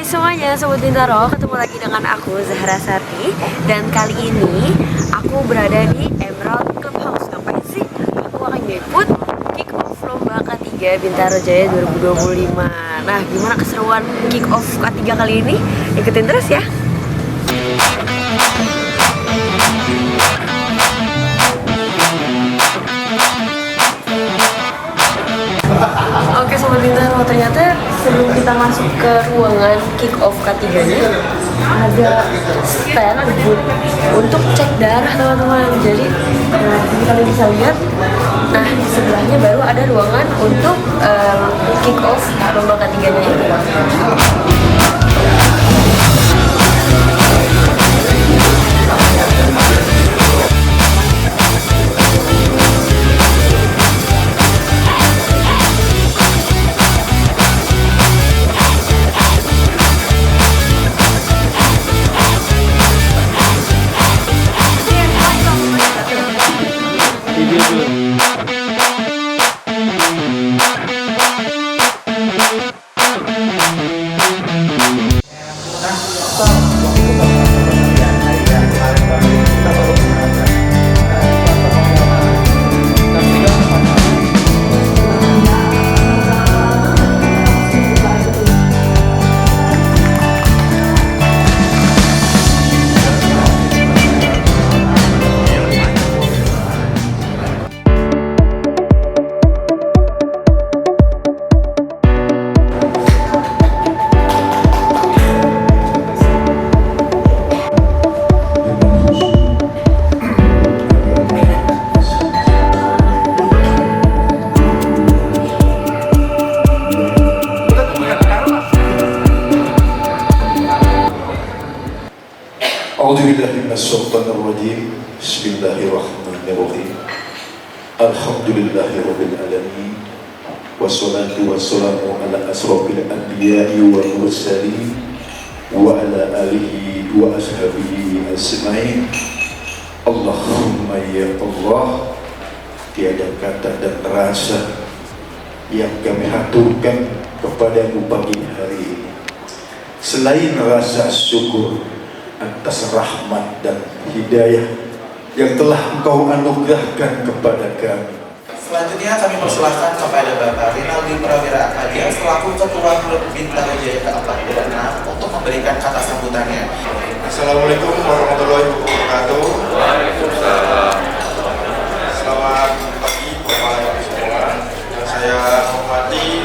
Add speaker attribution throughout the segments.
Speaker 1: semuanya, Sobat Bintaro, ketemu lagi dengan aku Zahra Sarti. Dan kali ini aku berada di Emerald Clubhouse. Ngapain sih? Aku akan ngikut kick off lomba K3 Bintaro Jaya 2025. Nah, gimana keseruan kick off K3 kali ini? Ikutin terus ya. Oke Sobat Bintaro, ternyata sebelum kita masuk ke ruangan kick off K3-nya ada stand booth untuk cek darah teman-teman. Jadi kalian bisa lihat, nah di sebelahnya baru ada ruangan untuk kick off lomba K3-nya ini.
Speaker 2: A'udzubillahiminasyaitonirrajim. Bismillahirrahmanirrahim. Alhamdulillahirabbil alamin. Wassalatu wassalamu ala asrofil anbiya'i wal mursalin wa ala alihi wa ashabihi asma'in. Allahumma ya Allah, tiada kata dan rasa yang kami haturkan kepadamu pagi hari ini selain rasa syukur atas rahmat dan hidayah yang telah Engkau anugerahkan kepada kami.
Speaker 3: Selanjutnya kami persilahkan kepada Bapak Rinaldi Prawira Akadia selaku Ketua Klub Bintaro Jaya ke-46 untuk memberikan kata sambutannya.
Speaker 2: Assalamualaikum warahmatullahi wabarakatuh.
Speaker 4: Waalaikumsalam.
Speaker 2: Selamat pagi Bapak Ibu semua. Yang saya hormati,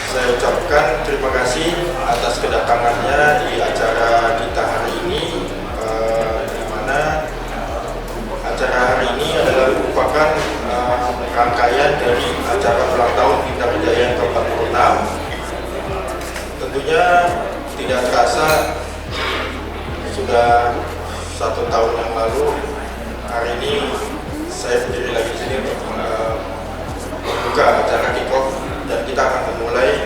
Speaker 2: saya ucapkan terima kasih atas kedatangannya di acara kita hari ini, di mana acara hari ini adalah merupakan rangkaian dari acara ulang tahun Bintaro Jaya ke-46. Tentunya tidak terasa sudah 1 tahun yang lalu hari ini saya berdiri lagi di sini untuk membuka acara kick-off, dan kita akan memulai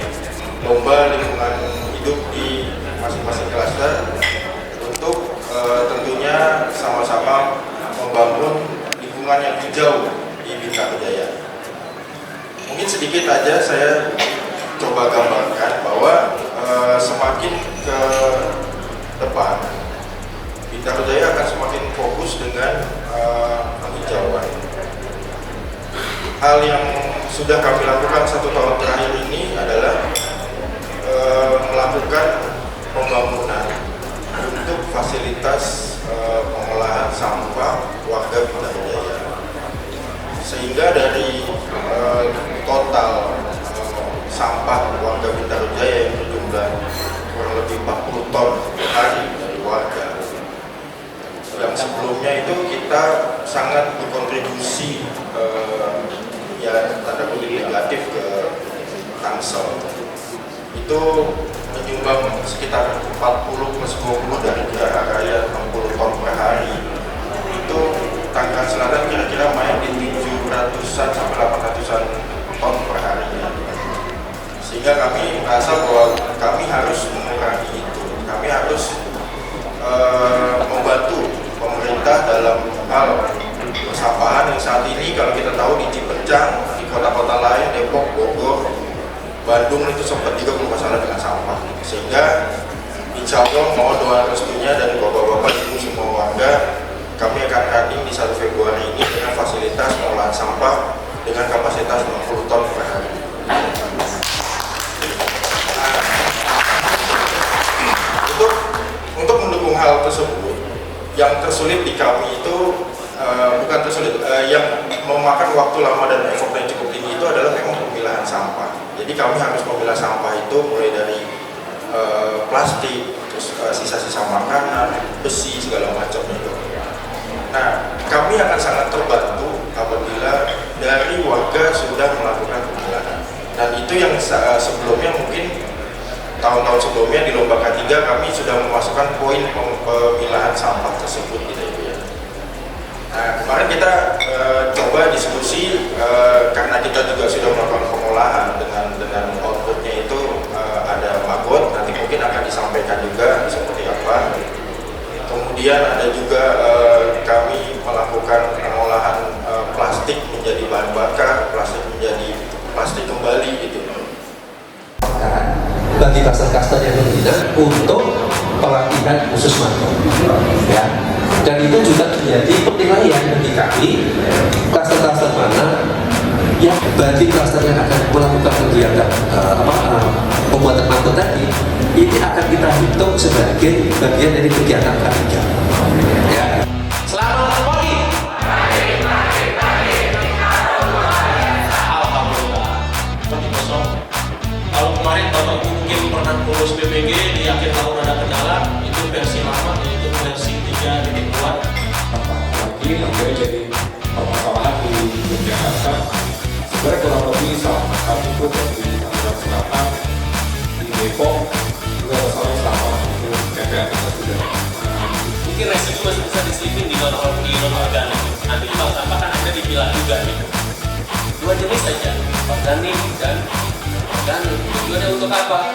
Speaker 2: lomba lingkungan hidup di masing-masing klaster untuk tentunya sama-sama membangun lingkungan yang hijau di Bintaro Jaya. Mungkin sedikit aja saya coba gambarkan bahwa semakin ke depan Bintaro Jaya akan semakin fokus dengan penghijauan. Hal yang sudah kami lakukan 1 tahun terakhir ini adalah melakukan pembangunan untuk fasilitas pengolahan sampah warga Bintaro Jaya, sehingga dari total sampah warga Bintaro Jaya yang berjumlah kurang lebih 40 ton per hari dari warga, yang sebelumnya itu kita sangat berkontribusi ya tanda kutip negatif ke Tangsel, itu menyumbang sekitar 40+20 dari jarak raya 60 ton per hari. Itu Tangerang Selatan kira-kira main di 700-an sampai 800-an ton per hari, sehingga kami merasa bahwa kami harus mengurangi itu. Kami harus membantu pemerintah dalam hal persampahan yang saat ini kalau kita tahu di Cipencang, di kota-kota lain, Depok, Bogor, Bandung itu sempat juga bermasalah dengan sampah, sehingga insya Allah mohon doa restunya dari bapak-bapak ibu semua warga. Kami akan running di 1 Februari ini dengan fasilitas pengolahan sampah dengan kapasitas 60 ton per hari. Untuk mendukung hal tersebut, yang tersulit di kami itu bukan tersulit, yang memakan waktu lama dan effort yang cukup tinggi itu adalah memang pemilahan sampah. Jadi kami harus memilah sampah itu mulai dari plastik, terus sisa-sisa makanan, besi, segala macam itu. Nah, kami akan sangat terbantu apabila dari warga sudah melakukan pemilahan. Dan itu yang sebelumnya mungkin tahun-tahun sebelumnya di lomba K3 kami sudah memasukkan poin pemilahan sampah tersebut gitu ya. Nah, kemarin kita coba diskusi karena kita juga sudah melakukan pengolahan dengan outputnya itu ada magot, nanti mungkin akan disampaikan juga seperti apa. Kemudian ada juga kami melakukan pengolahan plastik menjadi bahan bakar, plastik menjadi plastik kembali gitu.
Speaker 5: Bagi klaster-klaster yang berminat untuk pelatihan khusus makro, ya. Dan itu juga menjadi penilaian bagi kami klaster-klaster mana yang bagi klaster yang akan melakukan kegiatan pembuatan makro tadi, ini akan kita hitung sebagai bagian dari kegiatan K3. Ya. Selamat pagi.
Speaker 6: Alhamdulillah. Seperti kosong. Kalau kemarin Bapak Ibu mungkin pernah ngurus BPG di akhir tahun ada kendala, itu versi lama, yaitu versi 3.2.
Speaker 7: Lagi sampai jadi permasalahan di Yogyakarta. Sebenarnya kurang lebih sama kami pun di Tangerang Selatan, di Depok juga masalah sama itu TPA kita sudah.
Speaker 6: Mungkin residu masih bisa diselipin di non-organik. Nanti bank sampah kan ada dipilah juga gitu. 2 jenis saja, organik dan organik. Tujuannya untuk apa?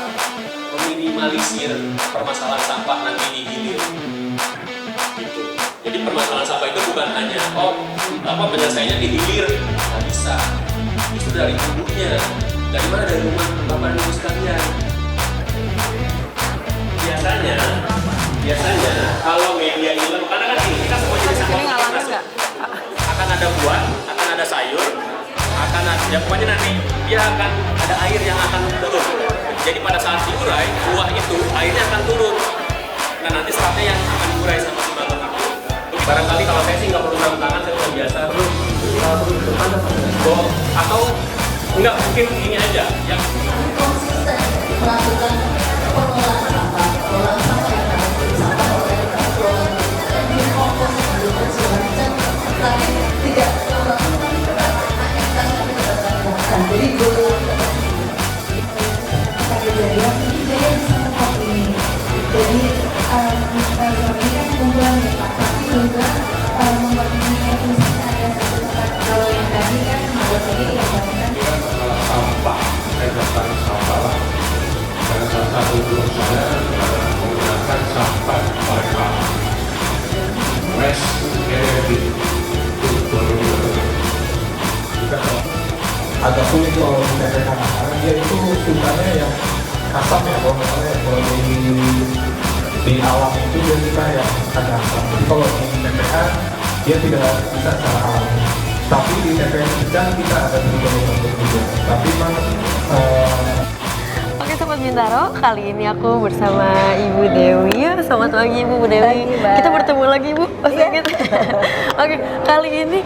Speaker 6: Meminimalisir permasalahan sampah nanti di hilir. Gitu. Jadi permasalahan sampah itu bukan hanya penyelesaiannya di hilir, nggak bisa. Itu dari hulunya. Dari mana? Dari rumah Bapak dan Ibu sekalian. Biasanya kalau media hilir, karena kan ini kita semua jadi sampah akan ada buah, akan ada sayur, akan ada, ya pokoknya nanti dia akan ada air yang akan turun. Jadi pada saat diurai, buah itu airnya akan turun. Nah nanti seratnya yang akan diurai sama si batok itu. Barangkali kalau saya sih nggak perlu rem tangan, saya udah biasa. Atau enggak, mungkin ini aja yang
Speaker 8: melakukan pengolahan sampah, tapi tidak jadi dulu kejadian ini. Jadi ini kan kumpulan ya Pak, tapi juga membuat ini ada satu tempat kalau yang tadi kan membuat ini yang
Speaker 7: Sampah, daftar sampah. Dan salah satu grup saya menggunakan sampah mereka. Waste energy.
Speaker 9: agak sulit kalau TPK karena dia itu sukanya yang asam ya, kalau misalnya kalau di alam itu dia suka yang ada asam. Jadi kalau di TPK dia tidak bisa secara alami, tapi di TPS kita ada juga. Tapi memang
Speaker 1: Oke Sobat Bintaro, kali ini aku bersama Ibu Dewi. Selamat pagi Ibu Dewi. Kita bertemu lagi Ibu. Oke, kali ini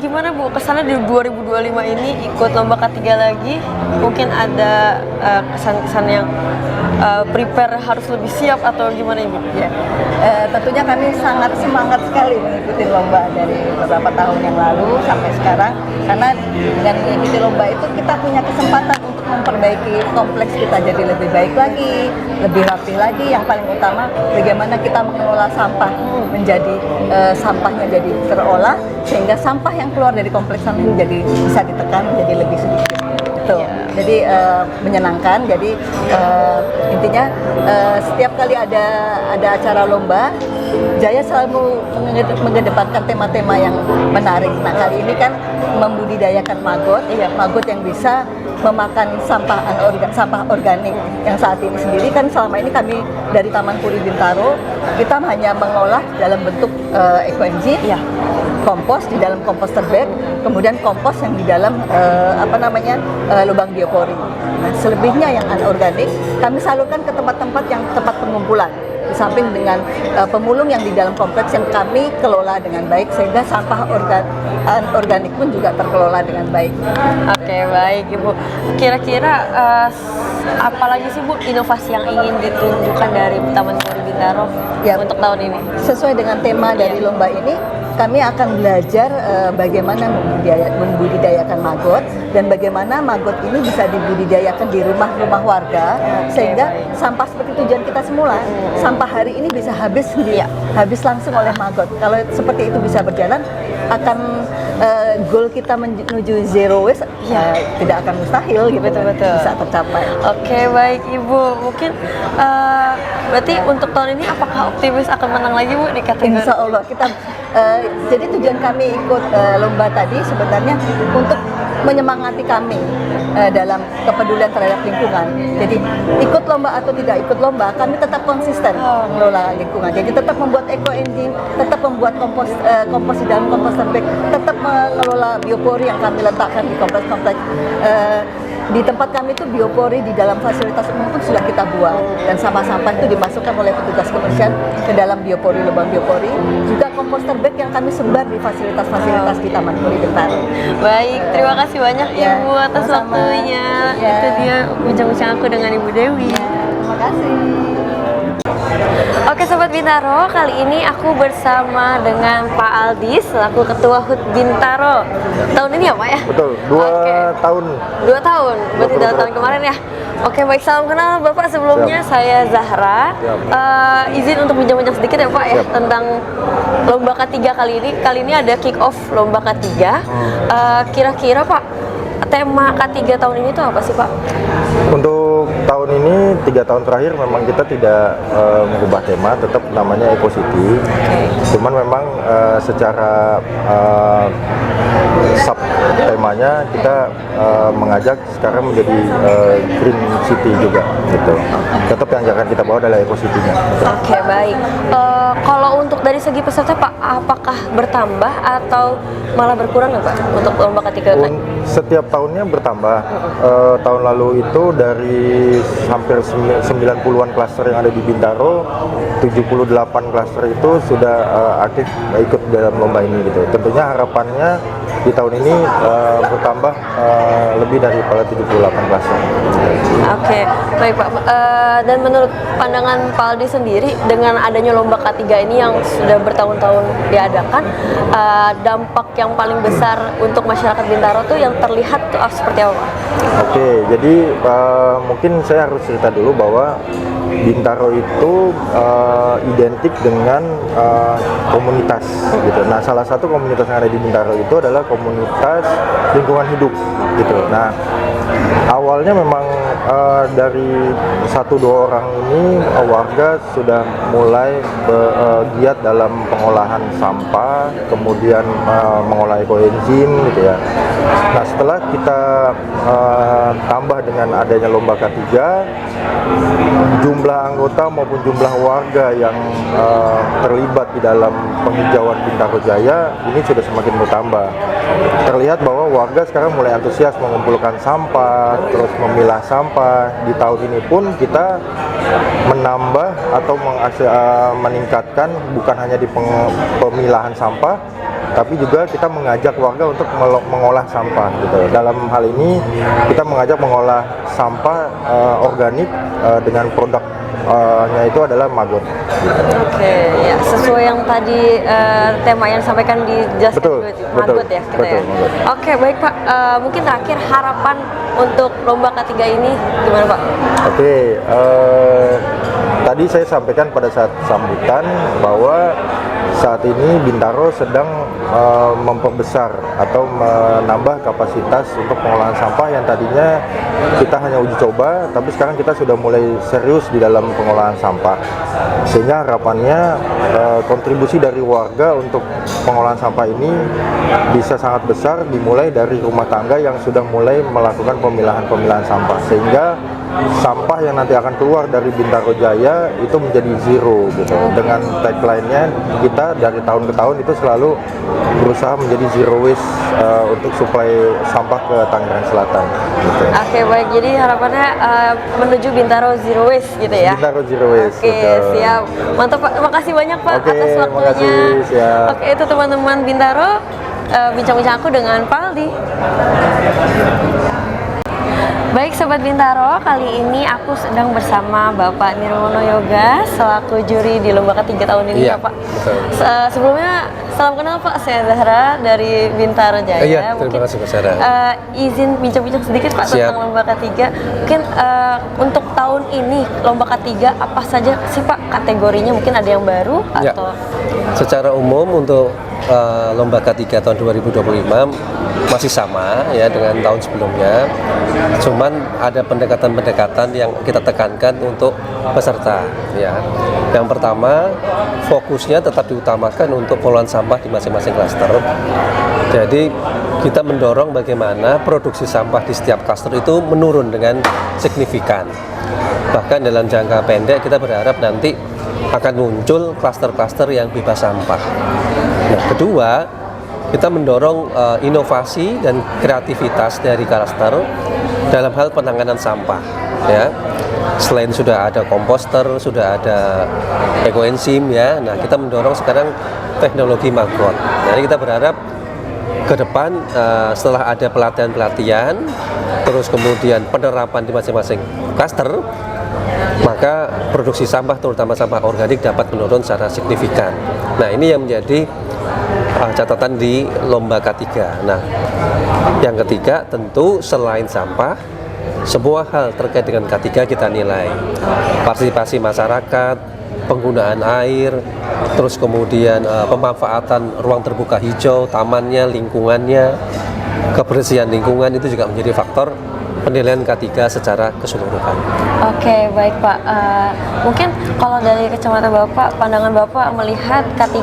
Speaker 1: gimana Bu kesannya di 2025 ini ikut lomba K3 lagi? Mungkin ada kesan-kesan yang prepare harus lebih siap atau gimana Ibu?
Speaker 10: Ya, tentunya kami sangat semangat sekali mengikuti lomba dari beberapa tahun yang lalu sampai sekarang, karena dengan mengikuti lomba itu kita punya kesempatan untuk memperbaiki kompleks kita jadi lebih baik lagi, lebih rapi lagi. Yang paling utama bagaimana kita mengelola sampah menjadi sampahnya jadi terolah sehingga sampah yang keluar dari kompleks ini jadi bisa ditekan menjadi lebih sedikit. Gitu. Jadi menyenangkan. Jadi intinya setiap kali ada acara lomba Jaya selalu mengedepankan tema-tema yang menarik. Nah, kali ini kan membudidayakan maggot, maggot yang bisa memakan sampah organik. Yang saat ini sendiri kan selama ini kami dari Taman Puri Bintaro kita hanya mengolah dalam bentuk eco-engine, kompos di dalam komposter bag, kemudian kompos yang di dalam lubang biopori. Nah, selebihnya yang anorganik kami salurkan ke tempat-tempat yang tempat pengumpulan. Di samping dengan pemulung yang di dalam kompleks yang kami kelola dengan baik sehingga sampah organik pun juga terkelola dengan baik.
Speaker 1: Oke, baik Ibu. Kira-kira apalagi sih Bu inovasi yang ingin ditunjukkan dari Taman Puri Bintaro untuk tahun ini?
Speaker 10: Sesuai dengan tema dari lomba ini, kami akan belajar bagaimana membudidayakan maggot dan bagaimana maggot ini bisa dibudidayakan di rumah-rumah warga sehingga sampah seperti tujuan kita semula, sampah hari ini bisa habis langsung oleh maggot. Kalau seperti itu bisa berjalan, akan goal kita menuju zero waste tidak akan mustahil gitu, bisa tercapai.
Speaker 1: Oke, baik Ibu. Mungkin berarti untuk tahun ini apakah optimis akan menang lagi Bu di kategori?
Speaker 10: Insya Allah kita jadi tujuan kami ikut lomba tadi sebenarnya untuk menyemangati kami dalam kepedulian terhadap lingkungan. Jadi ikut lomba atau tidak ikut lomba, kami tetap konsisten mengelola lingkungan. Jadi tetap membuat eco-engine, tetap membuat kompos di dalam komposter bag, tetap mengelola biopori yang kami letakkan di kompleks-kompleks. Di tempat kami itu biopori di dalam fasilitas umum pun sudah kita buang, dan sampah-sampah itu dimasukkan oleh petugas kebersihan ke dalam biopori, lubang biopori. Juga komposter bag yang kami sebar di fasilitas-fasilitas di Taman Puri Bintaro.
Speaker 1: Baik, terima kasih banyak Ibu atas waktunya. Itu dia bincang-bincang aku dengan Ibu Dewi.
Speaker 10: Terima kasih.
Speaker 1: Oke Sobat Bintaro, kali ini aku bersama dengan Pak Aldi selaku Ketua HUT Bintaro. Tahun ini ya Pak ya?
Speaker 2: Betul, 2 tahun.
Speaker 1: 2 tahun, berarti dari tahun kemarin ya? Oke, baik, salam kenal Bapak sebelumnya. Saya Zahra. Izin untuk bincang-bincang sedikit ya Pak ya tentang lomba ketiga kali ini. Kali ini ada kick off lomba ketiga. Kira-kira Pak, tema K3 tahun ini tuh apa sih Pak?
Speaker 2: Untuk tahun ini 3 tahun terakhir memang kita tidak mengubah tema, tetap namanya Eco City. Cuman memang secara sub temanya kita mengajak sekarang menjadi Green City juga gitu. Tetap yang akan kita bawa adalah Eco City-nya.
Speaker 1: Oke, baik. Kalau untuk dari segi peserta Pak, apakah bertambah atau malah berkurang ya Pak untuk lomba ketiga?
Speaker 2: Setiap tahunnya bertambah. Tahun lalu itu dari hampir 90-an klaster yang ada di Bintaro, 78 klaster itu sudah aktif ikut dalam lomba ini gitu. Tentunya harapannya di tahun ini bertambah lebih daripada 78 klaster.
Speaker 1: Oke, baik Pak. Dan menurut pandangan Pak Aldi sendiri, dengan adanya lomba K3 ini yang sudah bertahun-tahun diadakan, dampak yang paling besar untuk masyarakat Bintaro tuh yang terlihat tuh seperti apa Pak?
Speaker 2: Oke, jadi mungkin saya harus cerita dulu bahwa Bintaro itu identik dengan komunitas gitu. Nah, salah satu komunitas yang ada di Bintaro itu adalah komunitas lingkungan hidup gitu. Nah, awalnya memang dari 1-2 orang ini warga sudah mulai giat dalam pengolahan sampah, kemudian mengolah eco-engine gitu ya. Nah, setelah kita tambah dengan adanya lomba K3, jumlah anggota maupun jumlah warga yang terlibat di dalam penghijauan Bintaro Jaya ini sudah semakin bertambah. Terlihat bahwa warga sekarang mulai antusias mengumpulkan sampah, terus memilah sampah. Di tahun ini pun kita menambah atau meningkatkan bukan hanya di pemilahan sampah, tapi juga kita mengajak warga untuk mengolah sampah gitu. Dalam hal ini kita mengajak mengolah sampah organik dengan produknya itu adalah maggot. Gitu.
Speaker 1: Oke, ya sesuai yang tadi tema yang disampaikan di Just Maggot ya kita ya. Oke, baik Pak. Mungkin terakhir harapan untuk lomba K3 ini gimana Pak?
Speaker 2: Oke, tadi saya sampaikan pada saat sambutan bahwa saat ini Bintaro sedang memperbesar atau menambah kapasitas untuk pengolahan sampah yang tadinya kita hanya uji coba, tapi sekarang kita sudah mulai serius di dalam pengolahan sampah. Sehingga harapannya kontribusi dari warga untuk pengolahan sampah ini bisa sangat besar, dimulai dari rumah tangga yang sudah mulai melakukan pemilahan sampah, sehingga sampah yang nanti akan keluar dari Bintaro Jaya itu menjadi zero gitu. Dengan tagline-nya kita dari tahun ke tahun itu selalu berusaha menjadi zero waste untuk suplai sampah ke Tangerang Selatan gitu.
Speaker 1: Oke, baik. Jadi harapannya menuju Bintaro Zero Waste gitu ya.
Speaker 2: Bintaro Zero Waste.
Speaker 1: Oke, siap. Mantap Pak. Makasih banyak Pak
Speaker 2: Oke,
Speaker 1: atas waktunya.
Speaker 2: makasih, siap.
Speaker 1: Oke, itu teman-teman Bintaro, bincang-bincang aku dengan Pak Aldi. Baik Sobat Bintaro, kali ini aku sedang bersama Bapak Nirwono Yoga selaku juri di lomba ketiga tahun ini ya Pak. Sebelumnya salam kenal Pak, saya Zahra dari Bintaro Jaya.
Speaker 5: Iya, terima kasih Pak Zahra.
Speaker 1: Izin bincang-bincang sedikit Pak tentang lomba ketiga. Mungkin untuk tahun ini lomba ketiga apa saja sih Pak kategorinya? Mungkin ada yang baru atau?
Speaker 5: Secara umum untuk lomba ketiga tahun 2025 masih sama ya dengan tahun sebelumnya, cuman ada pendekatan-pendekatan yang kita tekankan untuk peserta ya. Yang pertama, fokusnya tetap diutamakan untuk pengolahan sampah di masing-masing klaster. Jadi kita mendorong bagaimana produksi sampah di setiap klaster itu menurun dengan signifikan. Bahkan dalam jangka pendek kita berharap nanti akan muncul klaster-klaster yang bebas sampah. Nah, kedua, kita mendorong inovasi dan kreativitas dari klaster dalam hal penanganan sampah ya. Selain sudah ada komposter, sudah ada ekoenzim ya. Nah, kita mendorong sekarang teknologi maggot. Jadi kita berharap ke depan setelah ada pelatihan-pelatihan, terus kemudian penerapan di masing-masing klaster, maka produksi sampah terutama sampah organik dapat menurun secara signifikan. Nah, ini yang menjadi catatan di lomba K3. Nah, yang ketiga tentu selain sampah, semua hal terkait dengan K3 kita nilai. Partisipasi masyarakat, penggunaan air, terus kemudian pemanfaatan ruang terbuka hijau, tamannya, lingkungannya, kebersihan lingkungan itu juga menjadi faktor penilaian K3 secara keseluruhan.
Speaker 1: Oke, baik Pak. Mungkin kalau dari kacamata Bapak, pandangan Bapak melihat K3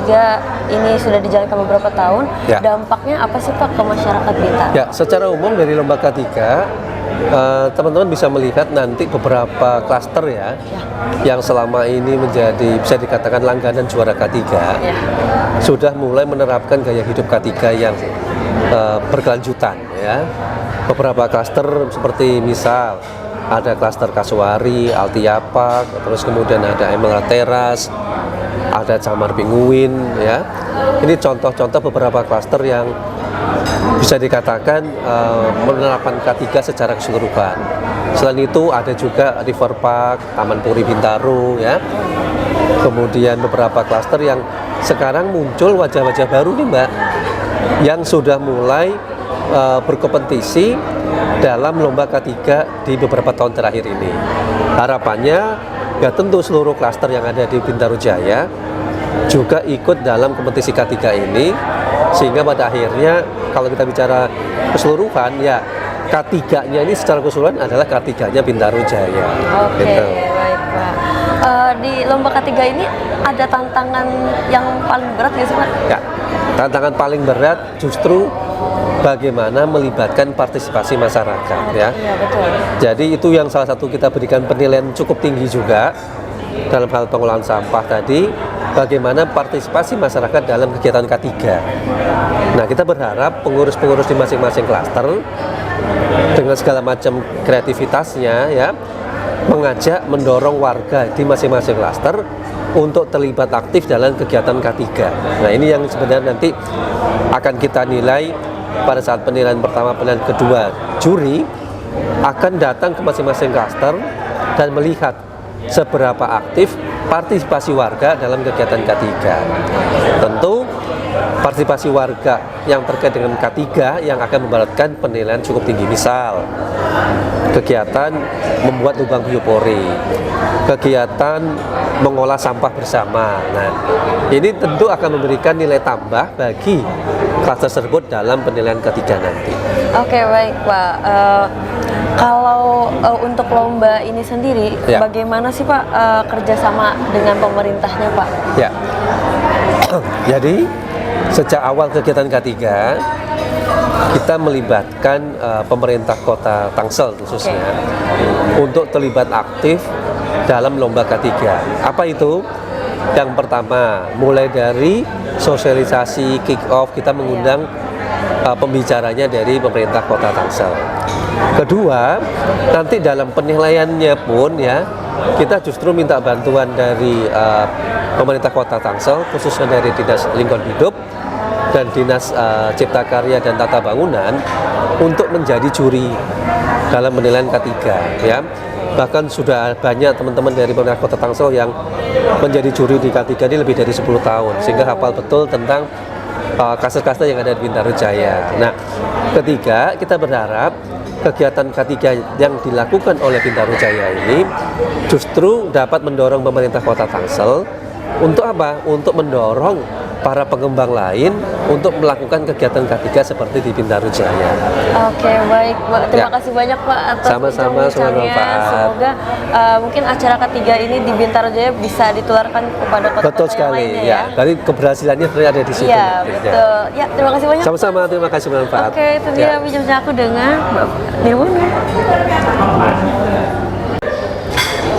Speaker 1: ini sudah dijalankan beberapa tahun, dampaknya apa sih Pak ke masyarakat Bintaro?
Speaker 5: Ya, secara umum dari lomba K3, teman-teman bisa melihat nanti beberapa klaster ya, yang selama ini menjadi bisa dikatakan langganan juara K3, sudah mulai menerapkan gaya hidup K3 yang berkelanjutan ya. Beberapa klaster seperti misal ada klaster Kasuari, Altia Park, terus kemudian ada Emerald Terrace, ada Camar Pinguin ya. Ini contoh-contoh beberapa klaster yang bisa dikatakan menerapkan K3 secara keseluruhan. Selain itu ada juga River Park, Taman Puri Bintaro ya. Kemudian beberapa klaster yang sekarang muncul wajah-wajah baru nih Mbak, yang sudah mulai berkompetisi dalam lomba K3 di beberapa tahun terakhir ini. Harapannya ya tentu seluruh klaster yang ada di Bintaro Jaya juga ikut dalam kompetisi K3 ini, sehingga pada akhirnya kalau kita bicara keseluruhan ya K3-nya ini secara keseluruhan adalah K3-nya Bintaro Jaya.
Speaker 1: Oke, baik Pak. Di lomba K3 ini ada tantangan yang paling berat nggak sih Pak?
Speaker 5: Ya, tantangan paling berat justru bagaimana melibatkan partisipasi masyarakat ya.
Speaker 1: Iya, betul.
Speaker 5: Jadi itu yang salah satu kita berikan penilaian cukup tinggi juga dalam hal pengolahan sampah tadi, bagaimana partisipasi masyarakat dalam kegiatan K3. Nah, kita berharap pengurus-pengurus di masing-masing klaster dengan segala macam kreativitasnya ya, mengajak mendorong warga di masing-masing klaster untuk terlibat aktif dalam kegiatan K3. Nah, ini yang sebenarnya nanti akan kita nilai pada saat penilaian pertama, penilaian kedua. Juri akan datang ke masing-masing klaster dan melihat seberapa aktif partisipasi warga dalam kegiatan K3. Tentu partisipasi warga yang terkait dengan K3 yang akan memberatkan penilaian cukup tinggi. Misal kegiatan membuat lubang biopori, kegiatan mengolah sampah bersama. Nah, ini tentu akan memberikan nilai tambah bagi kelas tersebut dalam penilaian K3 nanti.
Speaker 1: Oke, baik Pak. Kalau untuk lomba ini sendiri,
Speaker 5: Ya.
Speaker 1: bagaimana sih Pak kerjasama dengan pemerintahnya Pak?
Speaker 5: Ya, jadi sejak awal kegiatan K3 kita melibatkan pemerintah kota Tangsel khususnya untuk terlibat aktif dalam lomba K3. Apa itu? Yang pertama, mulai dari sosialisasi kick off, kita mengundang pembicaranya dari pemerintah kota Tangsel. Kedua, nanti dalam penilaiannya pun ya, kita justru minta bantuan dari pemerintah kota Tangsel, khususnya dari Dinas Lingkungan Hidup dan Dinas Cipta Karya dan Tata Bangunan untuk menjadi juri dalam penilaian K3 ya. Bahkan sudah banyak teman-teman dari pemerintah kota Tangsel yang menjadi juri di K3 ini lebih dari 10 tahun sehingga hafal betul tentang kasus-kasus yang ada di Bintaro Jaya. Nah, ketiga, kita berharap kegiatan K3 yang dilakukan oleh Bintaro Jaya ini justru dapat mendorong pemerintah kota Tangsel untuk apa? Untuk mendorong para pengembang lain untuk melakukan kegiatan K3 seperti di Bintaro Jaya.
Speaker 1: Oke, baik Pak. Terima
Speaker 5: Ya.
Speaker 1: kasih banyak Pak atas
Speaker 5: Sama-sama,
Speaker 1: bincang-bincangnya.
Speaker 5: semoga
Speaker 1: Semoga mungkin acara K3 ini di Bintaro Jaya bisa ditularkan kepada kota-kota
Speaker 5: Betul
Speaker 1: yang
Speaker 5: sekali,
Speaker 1: lainnya
Speaker 5: ya. Jadi keberhasilannya sebenarnya ada di situ.
Speaker 1: Iya, betul. Ya, terima kasih banyak.
Speaker 5: Sama-sama, terima kasih bermanfaat.
Speaker 1: Oke, itu dia
Speaker 5: Ya.
Speaker 1: bincang-bincang aku dengan Mbak Nirwana.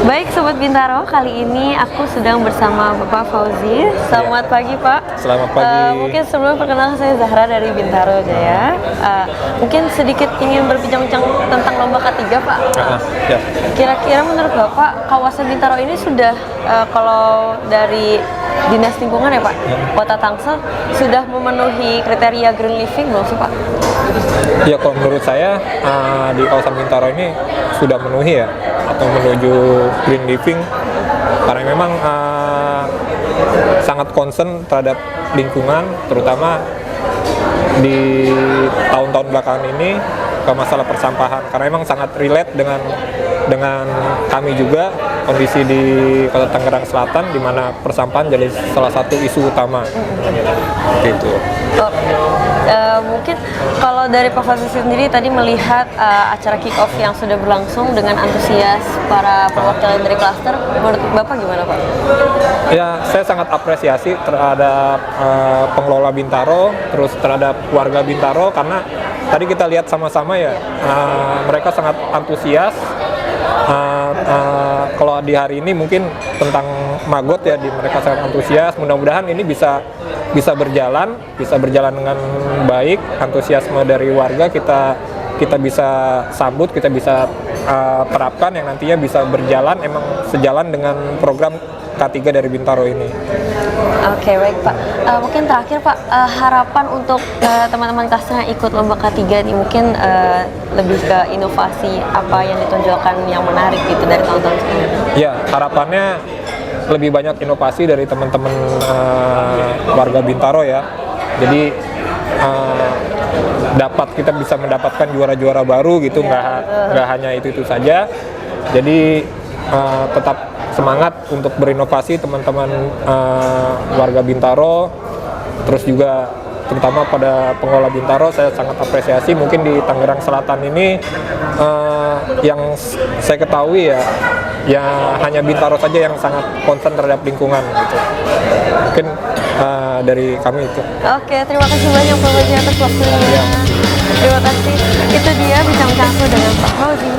Speaker 1: Baik Sobat Bintaro, kali ini aku sedang bersama Bapak Fauzi. Selamat pagi Pak.
Speaker 7: Selamat pagi.
Speaker 1: Mungkin sebelum perkenalan, saya Zahra dari Bintaro Jaya. Mungkin sedikit ingin berbincang-bincang tentang lomba K3 Pak.
Speaker 7: Ya.
Speaker 1: Kira-kira menurut Bapak kawasan Bintaro ini sudah kalau dari Dinas Lingkungan ya Pak, Kota Tangsel sudah memenuhi kriteria green living belum sih Pak?
Speaker 7: Ya, kalau menurut saya di kawasan Bintaro ini sudah memenuhi ya, atau menuju green living, karena memang sangat concern terhadap lingkungan, terutama di tahun-tahun belakangan ini ke masalah persampahan, karena memang sangat relate dengan kami juga kondisi di Kota Tangerang Selatan, di mana persampahan jadi salah satu isu utama. Gitu.
Speaker 1: Mungkin kalau dari Pak Fauzi sendiri tadi melihat acara kick off yang sudah berlangsung dengan antusias para perwakilan dari klaster, menurut Bapak gimana Pak?
Speaker 7: Ya, saya sangat apresiasi terhadap pengelola Bintaro, terus terhadap warga Bintaro, karena tadi kita lihat sama-sama ya, mereka sangat antusias. Kalau di hari ini mungkin tentang Magot ya, mereka sangat antusias. Mudah-mudahan ini bisa berjalan dengan baik. Antusiasme dari warga kita bisa sambut, kita bisa terapkan yang nantinya bisa berjalan emang sejalan dengan program K3 dari Bintaro ini.
Speaker 1: Oke, baik Pak. Mungkin terakhir Pak, harapan untuk teman-teman klaster yang ikut lomba K3 ini mungkin lebih ke inovasi apa yang ditonjolkan yang menarik gitu dari tahun-tahun sebelumnya.
Speaker 7: Ya, harapannya lebih banyak inovasi dari teman-teman warga Bintaro ya. Jadi kita bisa mendapatkan juara-juara baru gitu, nggak hanya itu saja. Jadi tetap semangat untuk berinovasi teman-teman warga Bintaro, terus juga terutama pada pengelola Bintaro saya sangat apresiasi. Mungkin di Tangerang Selatan ini yang saya ketahui ya hanya Bintaro saja yang sangat concern terhadap lingkungan gitu. Mungkin dari kami itu.
Speaker 1: Oke, terima kasih banyak Pak Fauzi atas waktunya. Terima kasih. Itu dia bincang-bincang aku dengan Pak Fauzi.